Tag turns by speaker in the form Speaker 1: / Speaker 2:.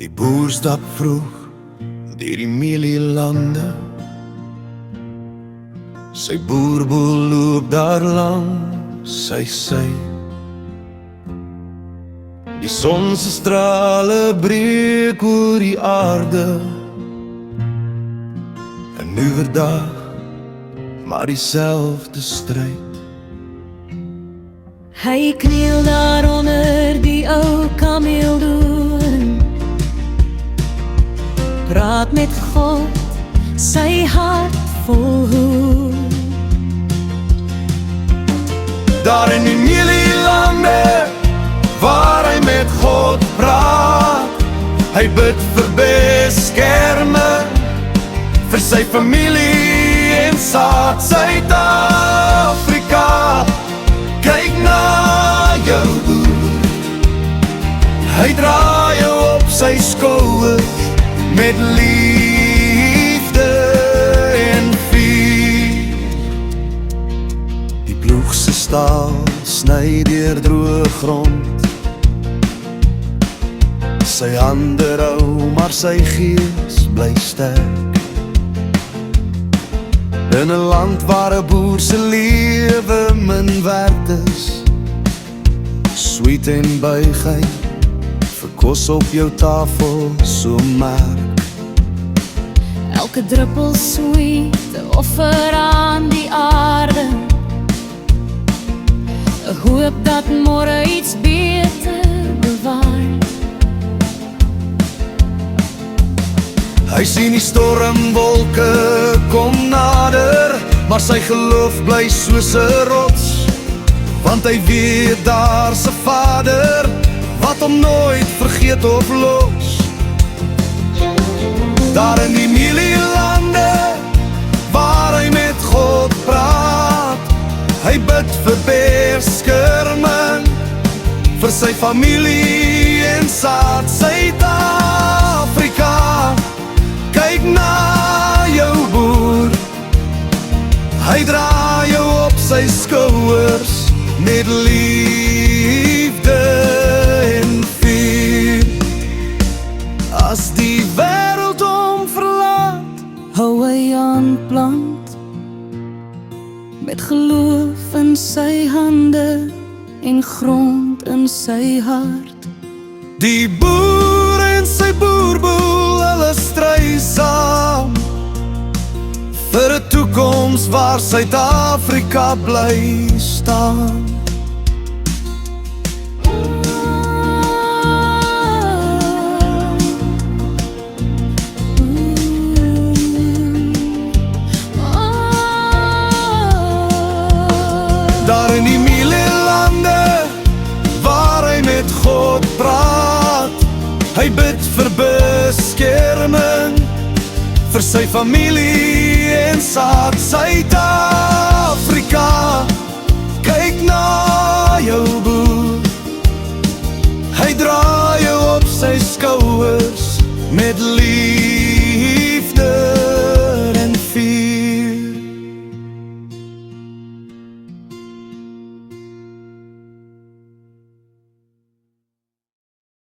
Speaker 1: Die boer stap vroeg deur die mielielande. Sy boerboel loop daar langs sy. Die son se strale breek oor die aarde. 'n nuwe dag, maar dieselfde stryd.
Speaker 2: Hy kniel daar onder die ou kameeldoorn, praat met God, sy hart vol hoop.
Speaker 1: Daar in die mielielande, waar hy met God praat, hy bid vir beskerming, vir sy familie en saad. Suid-Afrika, kyk na jou boer, hy draai jou op sy skouers, met liefde en vuur. Die ploeg se staal sny deur droë grond, sy hande rou, maar sy gees bly sterk. In 'n land waar 'n boer se lewe min werd is, sweet en buig hy vir kos op jou tafel so merk.
Speaker 2: Elke druppel sweet, 'n offer aan die aarde, 'n hoop dat môre iets beter bewaar.
Speaker 1: Hy sien die stormwolke kom nader, maar sy geloof bly soos 'n rots, want hy weet daar's 'n Vader wat hom nooit vergeet of los. Daar in die mielielande, waar hy met God praat, hy bid vir beskerming, vir sy familie en saad. Suid-Afrika, kyk na jou boer, hy draai jou op sy skouers, met liefde en vuur. As die wêreld hom verlaat,
Speaker 2: Hou hy aan plant, met geloof in sy hande en grond in sy hart.
Speaker 1: die boer en sy boerboel, hulle stry saam, vir 'n toekoms waar Suid-Afrika bly staan. Daar in die mielielande, waar hy met God praat, hy bid vir beskerming, vir sy familie en saad. Suid-Afrika, kyk na jou boer, hy draai jou op sy skouers, met liefde